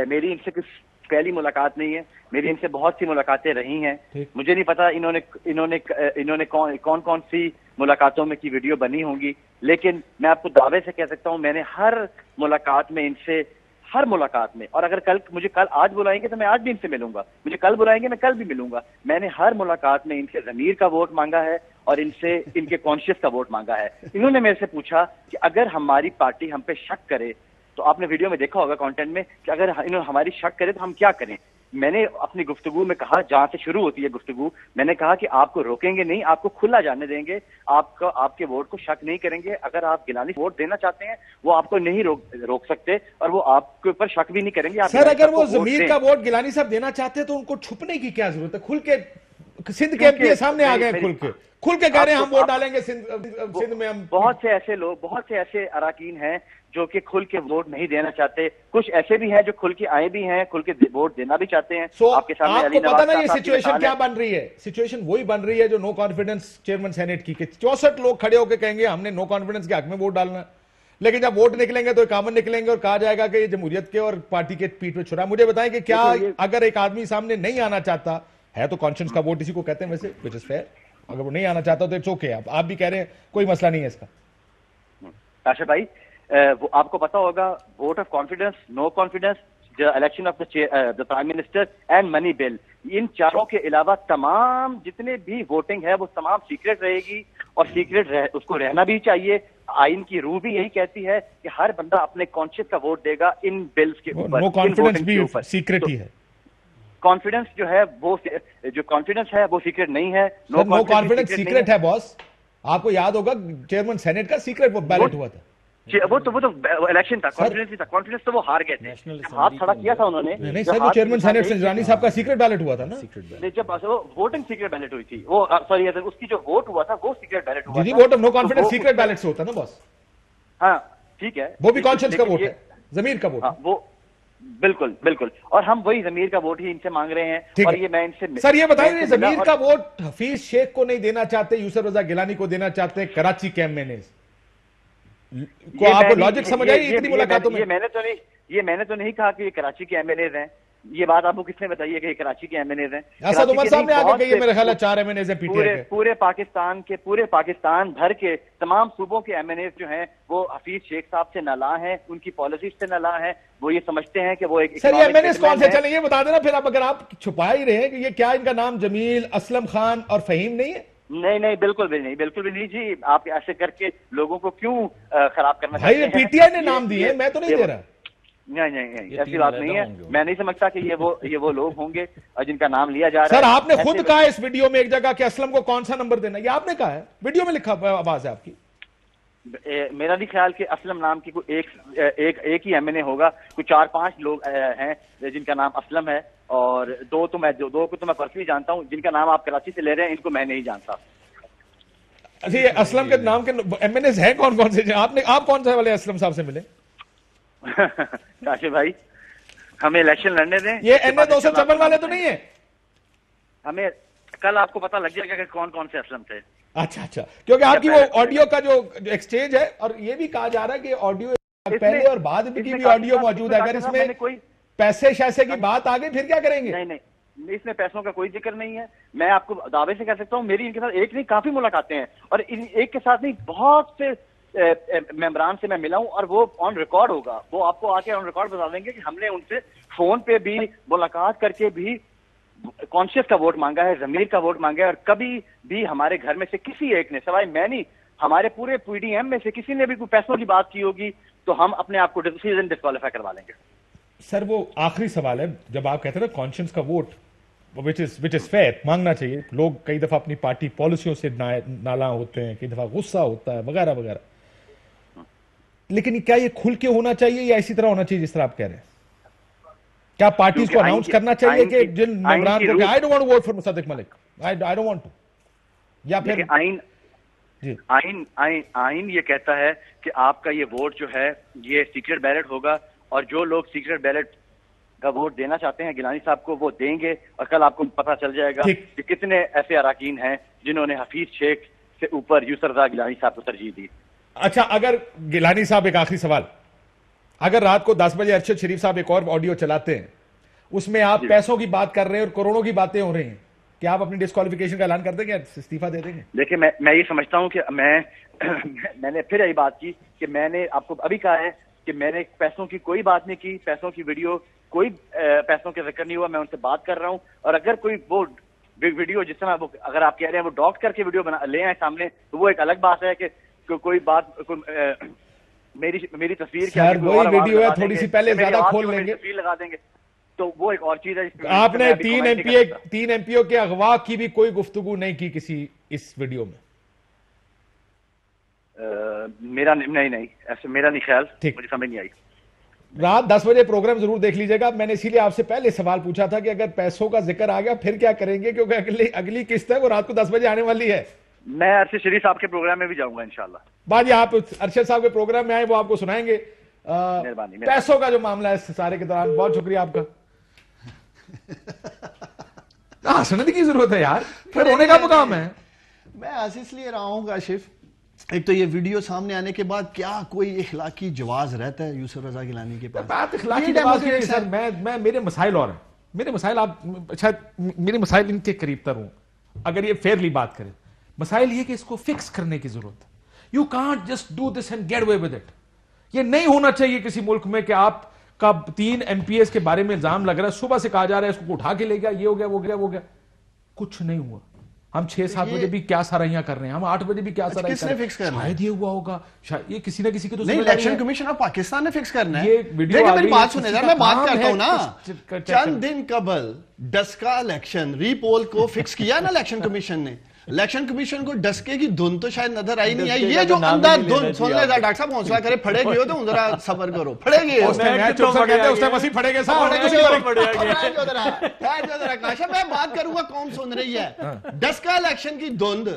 मेरी इनसे कुछ पहली मुलाकात नहीं है, मेरी इनसे बहुत सी मुलाकातें रही हैं। मुझे नहीं पता इन्होंने कौन सी मुलाकातों में की वीडियो बनी होंगी, लेकिन मैं आपको दावे से कह सकता हूं मैंने हर मुलाकात में इनसे, हर मुलाकात में, और अगर मुझे आज बुलाएंगे तो मैं आज भी इनसे मिलूंगा, मुझे कल बुलाएंगे मैं कल भी मिलूंगा। मैंने हर मुलाकात में इनसे ज़मीर का वोट मांगा है और इनसे इनके कॉन्शियस का वोट मांगा है। इन्होंने मेरे से पूछा कि अगर हमारी पार्टी हम पे शक करे तो तो आपने वीडियो में देखा होगा कंटेंट में कि अगर इन्होंने हमारी शक करे तो हम क्या करें। मैंने अपनी गुफ्तगू में कहा, जहां से शुरू होती है गुफ्तगू, मैंने कहा कि आपको रोकेंगे नहीं, आपको खुला जाने देंगे, आपके वोट को शक नहीं करेंगे। अगर आप गिलानी वोट देना चाहते हैं वो आपको नहीं रोक सकते और वो आपके ऊपर शक भी नहीं करेंगे। सर अगर वो जमीर का वोट गिलानी साहब देना चाहते हैं तो उनको छुपने की क्या जरूरत है? खुल के सिंध के एमपी सामने आ गए, खुल के कह रहे हैं हम वोट डालेंगे सिंध में। हम बहुत से ऐसे अराकीन हैं जो कि खुल के वोट नहीं देना चाहते, कुछ ऐसे भी हैं जो खुल के आए भी हैं, खुल के वोट देना भी चाहते हैं। आपके सामने आपको पता ना ये सिचुएशन क्या बन रही है? सिचुएशन वही बन रही है जो नो कॉन्फिडेंस चेयरमैन सेनेट की, 64 लोग खड़े होकर कहेंगे हमने नो कॉन्फिडेंस के हक में वोट डालना, लेकिन जब वोट निकलेंगे तो कामन निकलेंगे और कहा जाएगा कि ये जमहूरियत के और पार्टी के पीठ पे छुरा। मुझे बताएं कि क्या अगर एक आदमी सामने नहीं आना चाहता है तो कॉन्शियंस का वोट इसी को कहते हैं वैसे, व्हिच इज फेयर, अगर वो नहीं आना चाहता तो इट्स ओके। आप भी कह रहे हैं कोई मसला नहीं है इसका। आशा भाई, वो आपको पता होगा vote of confidence, no confidence, the election of the prime minister and money bill, इन चारों के अलावा तमाम जितने भी वोटिंग है वो तमाम सीक्रेट रहेगी और सीक्रेट उसको रहना भी चाहिए। आइन की रूह भी यही कहती है कि हर बंदा अपने कॉन्शियस का वोट देगा इन बिल्स के ऊपर। नो कॉन्फिडेंस भी सीक्रेट ही है। कॉन्फिडेंस जो है वो, जो कॉन्फिडेंस है वो सीक्रेट नहीं है। नो कॉन्फिडेंस सीक्रेट है बॉस। आपको याद होगा चेयरमैन सेनेट का सीक्रेट बैलेट हुआ था, वो तो इलेक्शन था, कॉन्फिडेंस भी था। कॉन्फिडेंस तो वो हार गए थे, हाथ खड़ा किया था उन्होंने। नहीं सर, वो चेयरमैन सेनेट से रानी साहब का सीक्रेट बैलेट हुआ था ना। जब वो वोटिंग सीक्रेट बैलेट हुई थी, वो सॉरी उसकी जो वोट हुआ था वो सीक्रेट बैलेट हुआ था। Vote of no confidence secret ballot से होता ना बॉस। हाँ ठीक है, वो भी कॉन्शियस का वोट है, जमीर का वोट। वो बिल्कुल बिल्कुल, और हम वही जमीर का वोट ही इनसे मांग रहे हैं। और ये मैं इनसे सर ये बताइए, जमीर का वोट हफीज शेख को नहीं देना चाहते, यूसुफ रजा गिलानी को देना चाहते हैं, कराची कैंपेनेज को आपको लॉजिक समझ आई इतनी मुलाकातों में? ये मैंने तो नहीं कहा कि ये कराची के एमएनएज हैं। ये बात आपको किसने बताई है कि ये कराची के एमएनएज हैं? असद उमर साहब ने आगे कही, मेरे ख्याल है 4 एमएनएज हैं पीटीआई के। पूरे पाकिस्तान भर के तमाम सूबों के एमएनएज जो हैं वो हफीज शेख साहब से नाला हैं, उनकी पॉलिसीज से नाला हैं। वो ये समझते हैं कि वो एक सर ये एमएनएज कौन से? चले ये बता देना फिर। अब अगर आप छुपा ही रहे हैं कि ये क्या इनका नाम जमील, असलम खान और फहीम नहीं है? नहीं, बिल्कुल भी नहीं जी। आप ऐसे करके लोगों को क्यों खराब करना चाहते हैं? पीटीआई ने नाम दिए, मैं तो नहीं दे रहा। नहीं, ऐसी बात नहीं है। मैं नहीं समझता कि ये वो लोग होंगे जिनका नाम लिया जा रहा है। सर आपने खुद कहा इस वीडियो में एक जगह कि असलम को कौन सा नंबर देना, ये आपने कहा है, वीडियो में लिखा आवाज है आपकी। मेरा नहीं ख्याल कि असलम नाम की कोई एक ही एमएनए होगा। कुछ 4-5 लोग हैं जिनका नाम असलम है, और दो को तो मैं पर्सनली जानता हूं। जिनका नाम आप कराची से ले रहे हैं इनको मैं नहीं जानता। अच्छा, ये असलम के नाम के एमएनएज हैं कौन से? आप कौन से वाले असलम साहब से मिले? काशिफ भाई, हमें इलेक्शन लड़ने दें। ये एनए 254 वाले तो नहीं है? हमें कल आपको पता लग जाएगा कि कौन कौन से असलम थे। अच्छा, क्योंकि आपकी वो ऑडियो का जो एक्सचेंज है, और ये भी कहा जा रहा है कि ऑडियो पहले और बाद की भी ऑडियो मौजूद है। अगर इसमें कोई पैसे शैसे की बात आ गई फिर क्या करेंगे? नहीं, इसमें पैसों का कोई जिक्र नहीं है। मैं आपको दावे से कह सकता हूँ, मेरी इनके साथ एक नहीं काफी मुलाकातें हैं, और एक के साथ नहीं बहुत से मेंबरान से मैं मिला हूं, और वो ऑन रिकॉर्ड होगा। वो आपको आके ऑन रिकॉर्ड बता देंगे कि हमने उनसे फोन पे भी मुलाकात करके भी कॉन्शियस का वोट मांगा है, जमीर का वोट मांगा है। और कभी भी हमारे घर में से किसी एक ने, सवाई मैं नहीं, हमारे पूरे पीडीएम में से किसी ने भी कोई पैसों की बात की होगी तो हम अपने आप को डिसीजन डिस्क्वालीफाई करवा लेंगे। सर वो आखिरी सवाल है, जब आप कहते हैं ना कॉन्शियस का वोट विच इज फेयर, मांगना चाहिए। लोग कई दफा अपनी पार्टी पॉलिसियों से नाला होते हैं, कई दफा गुस्सा होता है वगैरह वगैरह, लेकिन क्या ये खुल के होना चाहिए या इसी तरह होना चाहिए जिस तरह आप कह रहे हैं? क्या पार्टीज को अनाउंस करना चाहिए कि जिन मेंबरान को I don't want to vote for Musaddiq Malik, I don't want to, या फिर आइन ये कहता है कि आपका ये वोट जो है ये सीक्रेट बैलेट होगा, और जो लोग सीक्रेट बैलेट का वोट देना चाहते हैं गिलानी साहब को वो देंगे। और कल आपको पता चल जाएगा कि कितने ऐसे अराकीन हैं जिन्होंने हफीज शेख से ऊपर यूसुफ रजा गिलानी साहब को तरजीह दी। अच्छा, अगर गिलानी साहब, एक आखिरी सवाल, अगर रात को 10 बजे अरशद शरीफ साहब एक और ऑडियो चलाते हैं, उसमें आप पैसों की बात कर रहे हैं और करोड़ों की बातें हो रही हैं, क्या आप अपनी डिस्क्वालिफिकेशन का ऐलान कर देंगे, इस्तीफा दे देंगे? देखिए, मैं ये समझता हूं कि मैंने फिर यही बात की कि मैंने आपको अभी कहा है कि मैंने पैसों की कोई बात नहीं की, पैसों की वीडियो कोई पैसों के जिक्र नहीं हुआ। मैं उनसे बात कर रहा हूं, और अगर कोई वो वीडियो जिस तरह अगर आप कह रहे हैं वो डॉक्ट करके वीडियो बना ले आए सामने, तो वो एक अलग बात है कि कोई बात मेरी तस्वीर सर वही वीडियो है, थोड़ी सी पहले ज्यादा खोल लेंगे, तस्वीर लगा देंगे तो वो एक और चीज है। आपने 3 एमपीओ के अगवा की भी कोई गुफ्तगू नहीं की किसी इस वीडियो में? मेरा नहीं ऐसे मेरा नहीं ख्याल, मुझे समझ नहीं आई। रात 10 बजे प्रोग्राम जरूर देख लीजिएगा। मैंने इसीलिए आपसे पहले सवाल पूछा था कि अगर पैसों का जिक्र आ गया फिर क्या करेंगे, क्योंकि अगली किस्त है वो रात को 10 बजे आने वाली है। मैं अरशद शरीफ साहब के प्रोग्राम में भी जाऊंगा इंशाल्लाह। बाद आप अरशद साहब के प्रोग्राम में आए वो आपको सुनाएंगे पैसों का जो मामला है सारे के दौरान। बहुत शुक्रिया आपका। हंसने की जरूरत है यार, फिर होने का मुकाम है। मैं हंस इसलिए रहा हूं काशिफ, एक तो ये वीडियो सामने आने के बाद क्या कोई इखलाकी जवाज रहता है यूसुफ रजा गिलानी के पास? बात इखलाकी जवाज की सर, मैं मेरे मसाइल और हैं, मेरे मसाइल आप शायद मेरे मसाइल इनके करीब तर हूं अगर ये फेयरली बात करें। मसाइल ये कि इसको फिक्स करने की जरूरत है। You can't just do this and get away with it. ये नहीं होना चाहिए किसी मुल्क में कि आप का 3 एमपीएस के बारे में इल्जाम लग रहा है, सुबह से कहा जा रहा है इसको उठा के ले गया, ये हो गया वो गया वो गया, कुछ नहीं हुआ। हम 6-7 बजे भी क्या सराहियां कर रहे हैं, हम 8 बजे भी क्या सराहियां कर रहे हैं। शायद ये हुआ होगा, शायद ये किसी ना किसी की तो नहीं, इलेक्शन कमीशन ऑफ पाकिस्तान ने फिक्स करना है। ये वीडियो मेरी बात सुने, मैं बात करता हूं ना। चंद दिन कबल डस्का इलेक्शन रीपोल को फिक्स किया ना इलेक्शन कमीशन ने। इलेक्शन कमीशन को डस्के की धुन तो शायद नजर आई नहीं आई। ये जो अंधा धुन सुन ले, डॉक्टर साहब हौसला करे, फड़ेगी हो तो जरा सबर करो, फड़ेगी मैं बात करूंगा कौन सुन रही है। डस्का इलेक्शन की धुंध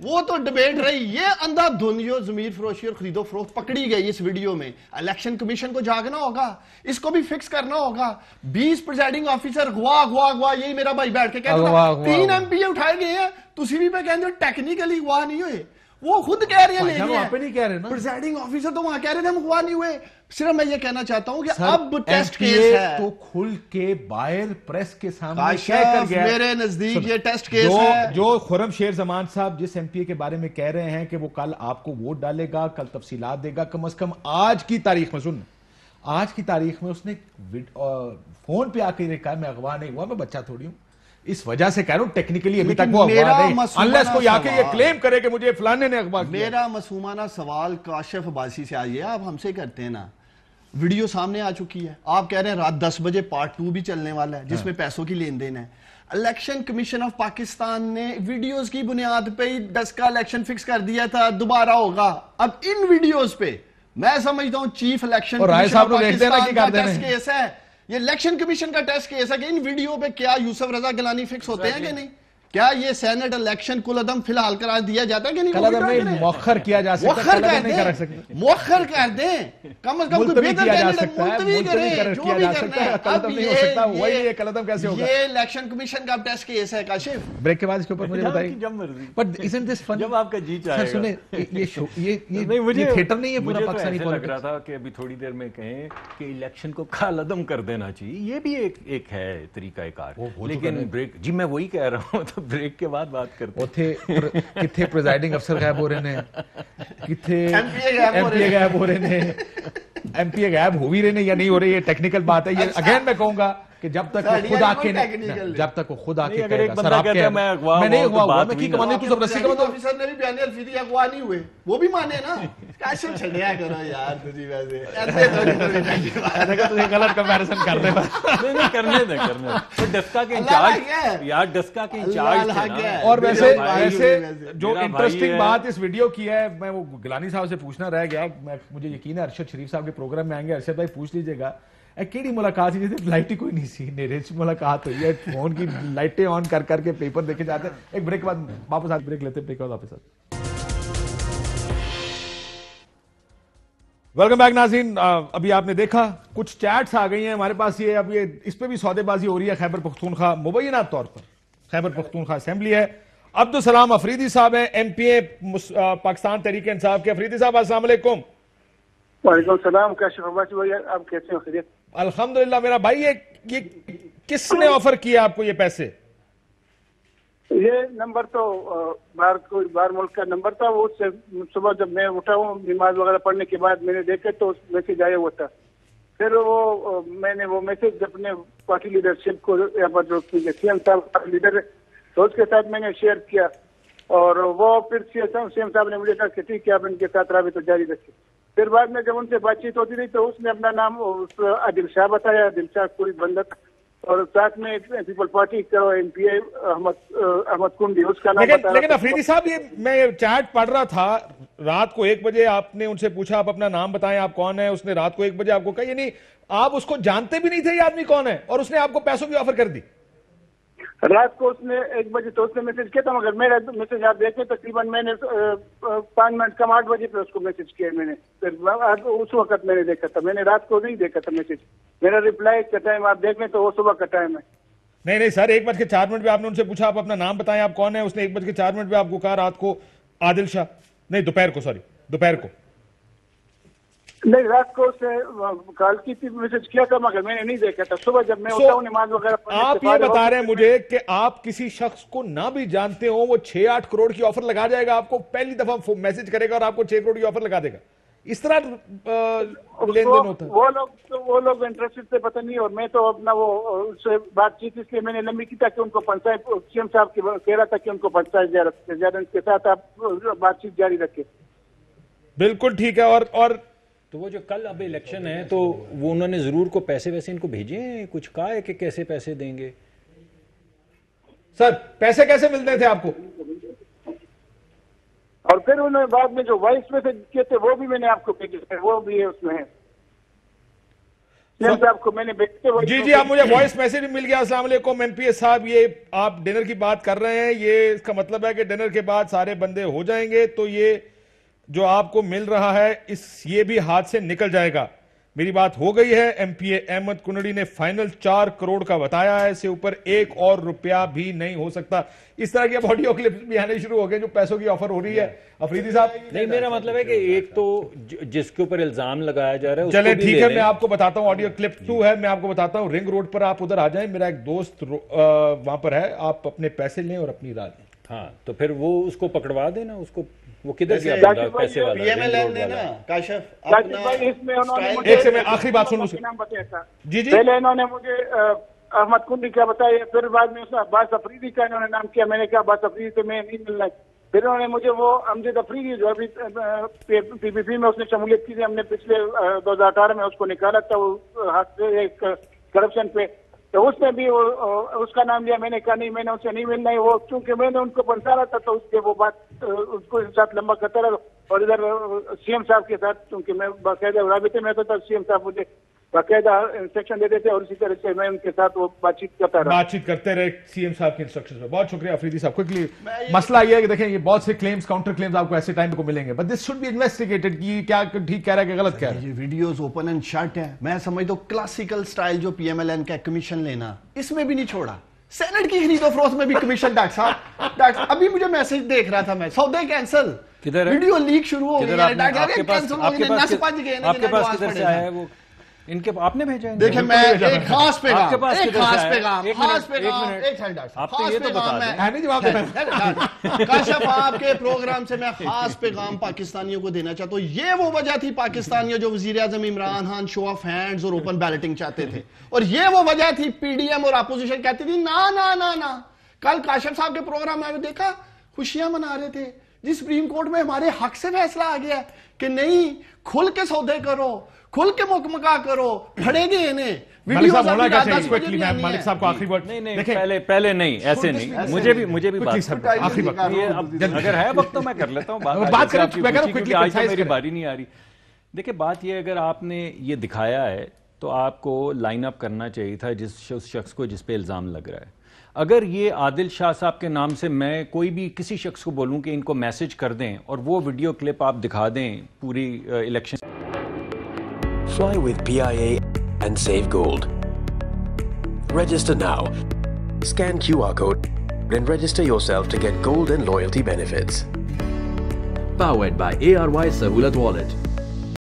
वो तो डिबेट रही, ये अंधा धुन जो जमीर फरोशी और खरीदो फरोख्त पकड़ी गई इस वीडियो में। इलेक्शन कमीशन को जागना होगा, इसको भी फिक्स करना होगा। 20 प्रिजाइडिंग ऑफिसर गवा यही मेरा भाई बैठ के कहता था 3 एमपीए उठाए गए हैं, तुसी भी पे कहते हो टेक्निकली गवाह नहीं हुए, वो खुद कह रहे हैं नहीं कह रहे ना प्रिजाइडिंग ऑफिसर तो वहां कह रहे थे हम गवाह नहीं हुए। सिर्फ मैं ये कहना चाहता हूं कि अब टेस्ट केस है तो खुल के बाहर प्रेस के सामने कहकर गया। मेरे नजदीक ये टेस्ट केस है। जो खुर्रमशेर जमान साहब जिस एमपीए के बारे में कह रहे हैं कि वो कल आपको वोट डालेगा, कल तफसीलात देगा, कम से कम आज की तारीख में सुन, आज की तारीख में उसने फोन पे आकर कहा मैं अगवा नहीं हुआ, मैं बच्चा थोड़ी हूं। इस वजह से कह रहा हूं टेक्निकली अभी तक वो अगवा नहीं, अनलेस कोई आके ये क्लेम करे कि मुझे फलाने ने अगवा किया। मेरा मासूमाना सवाल काशिफ अब्बासी से आइए, आप हमसे करते हैं ना, वीडियो सामने आ चुकी है, आप कह रहे हैं रात 10 बजे पार्ट 2 भी चलने वाला है जिसमें पैसों की लेन देन है। इलेक्शन कमीशन ऑफ पाकिस्तान ने वीडियोस की बुनियाद पे ही 10 का इलेक्शन फिक्स कर दिया था, दोबारा होगा। अब इन वीडियोस पे मैं समझता हूं chief election commission of Pakistan का टेस्ट केस है, ये इलेक्शन कमीशन का टेस्ट केस है कि इन वीडियो पे क्या यूसुफ रजा गिलानी फिक्स होते हैं कि नहीं, क्या ये सेनेट इलेक्शन कुलअदम फिलहाल करार दिया जाता है कि नहीं, मौखर किया जा सकता है, मौखर कर दें, कम से कम मुलतवी किया जा सकता है, किया जा सकता है, कलअदम नहीं हो सकता। वही ये कलअदम कैसे होगा? ये इलेक्शन कमीशन का टेस्ट केस है काशिफ। ब्रेक के बाद इसके ऊपर मुझे बताइए, बट इजंट दिस फन? जब आपका जी चाहेगा। सुने ये थिएटर नहीं है पूरा पाकिस्तानी पॉलिटिक्स। लग रहा था कि अभी थोड़ी देर में कहें कि इलेक्शन को कलअदम कर देना चाहिए, ये भी एक है तरीकाकार। लेकिन ब्रेक जी मैं वही कह रहा हूँ, तो ब्रेक के बाद बात करते हैं। किथे प्रिजाइडिंग अफसर गायब हो रहे ने, किथे एमपीए गायब हो रहे ने, एमपीए गायब हो भी रहे ने या नहीं हो रहे, ये टेक्निकल बात है। ये अगेन मैं कहूंगा कि जब तक वो खुद आके जब तक वो खुद आके अगर एक बंदा कहता है मैं अगवा मैं नहीं हुआ, मैं की कमाने तू जबरदस्ती का मतलब ऑफिसर ने भी बयान अल्फीदी अगवा नहीं हुए, वो भी माने ना। कैसे छड़िया करो यार तुझी वैसे ऐसे देखो तुझे गलत कंपैरिजन कर दे। नहीं करने दे तो डस्का के इंचार्ज यार, डस्का के इंचार्ज। और वैसे जो इंटरेस्टिंग बात इस वीडियो की है, मैं वो गिलानी साहब से पूछना रह गया, मुझे यकीन है अरशद शरीफ साहब के प्रोग्राम में आएंगे, अरशद भाई पूछ लीजिएगा केड़ी मुलाकात ही जैसे लाइट ही कोई नहीं सी, नेरे मुलाकात हुई है, फोन की लाइटें ऑन कर करके पेपर देखे जाते हैं। एक ब्रेक के बाद वापस आज ब्रेक लेते हैं, ब्रेक के बाद वापस। वेलकम बैक नाज़रीन। अभी आपने देखा कुछ चैट्स आ गई हैं हमारे पास, ये अब ये इस पे भी सौदेबाजी हो रही है। खैबर पख्तूनख्वा मुबैना तौर पर खैबर पख्तूनख्वा असेंबली है, अब्दुल सलाम अफरीदी साहब हैं एमपीए पाकिस्तान तहरीक इंसाफ के। अफरीदी साहब अस्सलाम वालेकुम। वालेकुम सलाम, काशिफ अब्बासी भाई आप कैसे हो? खैरियत? अल्हम्दुलिल्लाह। मेरा भाई ये किसने ऑफर किया आपको ये पैसे? ये नंबर तो बाहर मुल्क का नंबर था, वो उससे सुबह जब मैं उठा हूँ नमाज वगैरह पढ़ने के बाद मैंने देखे तो उस मैसेज आया हुआ था। फिर वो मैंने वो मैसेज अपने पार्टी लीडरशिप को यहाँ पर जो सीएम साहब लीडर है तो उसके साथ मैंने शेयर किया, और वो फिर सीएम साहब ने मुझे कहा कि ठीक है आप इनके साथ राबिता जारी रखें। फिर बाद में जब उनसे बातचीत होती रही तो उसने अपना नाम आदिल शाह बताया, आदिल शाह पूरी बंदक, और साथ में पीपल पार्टी का एमपीए अहमद कुंडी उसका नाम बताया। लेकिन अफरीदी साहब, ये मैं चैट पढ़ रहा था, रात को 1 बजे आपने उनसे पूछा आप अपना नाम बताएं, आप कौन है। उसने रात को 1 बजे आपको कहा, यानी आप उसको जानते भी नहीं थे ये आदमी कौन है, और उसने आपको पैसों की ऑफर कर दी। रात को उसने 1 बजे तो उसने मैसेज किया था, मगर मेरा मैसेज आप देखें तकरीबन मैंने 5 मिनट कम 8 बजे पे उसको मैसेज किया मैंने। फिर उस वक्त मैंने देखा था, मैंने रात को नहीं देखा था मैसेज। मेरा रिप्लाई का टाइम आप देख लें तो वो सुबह का टाइम है। नहीं सर, 1:04 पे आपने उनसे पूछा आप अपना नाम बताएं, आप कौन है। उसने 1:04 पे आपको कहा रात को आदिल शाह, नहीं दोपहर को, सॉरी दोपहर को नहीं, रात को उसने कॉल की थी, मैसेज किया था, मगर मैंने नहीं देखा था। सुबह जब मैं उठा हूं नमाज वगैरह। आप ये बता रहे हैं मुझे कि आप किसी शख्स को ना भी जानते हो, वो 6-8 करोड़ की ऑफर लगा जाएगा आपको, पहली दफा मैसेज करेगा और आपको 6 करोड़ की ऑफर लगा देगा। इस तरह लेन देन होता है। वो लोग इंटरेस्टेड थे पता नहीं, और मैं तो अपना वो उससे बातचीत इसलिए मैंने लंबी की था कि उनको पंचायत सीएम साहब कह रहा था कि उनको पंचायत ज्यादा के साथ आप बातचीत जारी रखें। बिल्कुल ठीक है। और तो वो जो कल अब इलेक्शन है तो वो उन्होंने जरूर को पैसे वैसे इनको भेजे हैं, कुछ कहा है कि कैसे पैसे देंगे? सर पैसे कैसे मिलते थे आपको? और फिर उन्होंने बाद में जो वॉइस मैसेज किए थे वो भी मैंने आपको भेजे थे, वो भी है उसमें है। आपको मैंने भेजे। जी आप मुझे वॉइस मैसेज भी मिल गया। अस्सलाम वालेकुम एमपीएस साहब, ये आप डिनर की बात कर रहे हैं, ये इसका मतलब है कि डिनर के बाद सारे बंदे हो जाएंगे, तो ये जो आपको मिल रहा है ये भी हाथ से निकल जाएगा। मेरी बात हो गई है। एमपीए अहमद कुंडी ने फाइनल 4 करोड़ का बताया है, इससे ऊपर 1 और रुपया भी नहीं हो सकता। इस तरह के ऑडियो क्लिप्स भी आने शुरू हो गए जो पैसों की ऑफर हो रही है। अफरीदी साहब, नहीं, मेरा मतलब है कि एक तो जिसके ऊपर इल्जाम लगाया जा रहा है, चले ठीक है, मैं आपको बताता हूं। ऑडियो क्लिप 2 है, मैं आपको बताता हूं। रिंग रोड पर आप उधर आ जाएं, मेरा एक दोस्त वहां पर है, आप अपने पैसे लें और अपनी राह लें। हाँ, तो फिर वो उसको पकड़वा देना, उसको वो किधर गया पैसे वाला? एक से मैं आखिरी बात सुन लूं। जी पहले इन्होंने मुझे अहमद कुंडी क्या बताया, फिर बाद में उसने अब्बास अफरीदी का इन्होंने नाम किया। मैंने कहा अब्बास अफरीदी से मैं नहीं मिलना। फिर उन्होंने मुझे वो अमजद अफरीदी जो अभी पीपीपी में उसने शमूलियत की थी, हमने पिछले 2018 में उसको निकाला था वो हाथ से एक करप्शन पे, तो उसने भी उसका नाम लिया। मैंने कहा नहीं, मैंने उससे नहीं मिलना है। वो चूंकि मैंने उनको पंसारा था तो उसके वो बात उसको साथ लंबा करता रहा। और इधर सीएम साहब के साथ चूंकि मैं बाकायदा राबिते में था, सीएम साहब मुझे बाकायदा इंस्ट्रक्शन देते थे और इसी तरह से मैं उनके साथ वो बातचीत करते रहे सीएम साहब के इंस्ट्रक्शंस पे। बहुत शुक्रिया अफरीदी साहब। क्विकली मसला ये है कि देखें, ये बहुत से क्लेम्स, काउंटर क्लेम्स आपको ऐसे टाइम पे को मिलेंगे, but this should be investigated कि क्या ठीक कह रहा है कि गलत कह रहा है। ये वीडियोस ओपन एंड शट है। मैं समझता हूं क्लासिकल स्टाइल जो पीएमएलएन का कमीशन लेना, इसमें भी नहीं छोड़ा। सेनेट की खरीदो फरोख्त में भी कमीशन। डॉक्टर साहब अभी मुझे मैसेज देख रहा था मैं, सौदे कैंसिल, वीडियो लीक शुरू हो गई है। आपके पास किधर से आया है वो? इनके आपने भेजा है? देखिए मैं एक खास पैगाम, आपके पास एक खास पैगाम, एक मिनट आप तो ये तो बता दें। काशिफ आपके प्रोग्राम से मैं खास पैगाम पाकिस्तानियों को देना चाहता हूँ। ये वो वजह थी पाकिस्तानियों जो वजीर आजम Imran Khan show of hands और ओपन बैलेटिंग चाहते थे, और ये वो वजह थी पीडीएम और अपोजिशन कहती थी ना ना ना ना। कल काशिफ साहब के प्रोग्राम में देखा खुशियां मना रहे थे जी, सुप्रीम कोर्ट में हमारे हक से फैसला आ गया कि नहीं, खुल के सौदे करो, खुल के मुकमका करो, फड़ेंगे इन्हें। मालिक साहब को आखिरी वर्ड। नहीं पहले नहीं, ऐसे नहीं। मुझे भी बात आखिरी वक्त अगर है वक्त तो मैं कर लेता हूँ बात क्योंकि आज मेरी बारी नहीं आ रही। देखिए बात ये, अगर आपने ये दिखाया है तो आपको लाइन अप करना चाहिए था जिस शख्स को जिस पे इल्जाम लग रहा है। अगर ये आदिल शाह साहब के नाम से मैं कोई भी किसी शख्स को बोलूं कि इनको मैसेज कर दें और वो वीडियो क्लिप आप दिखा दें पूरी election. Fly with PIA and save gold. Register now. Scan QR code and register yourself to get gold and loyalty benefits. Powered by ARY Sahulat Wallet.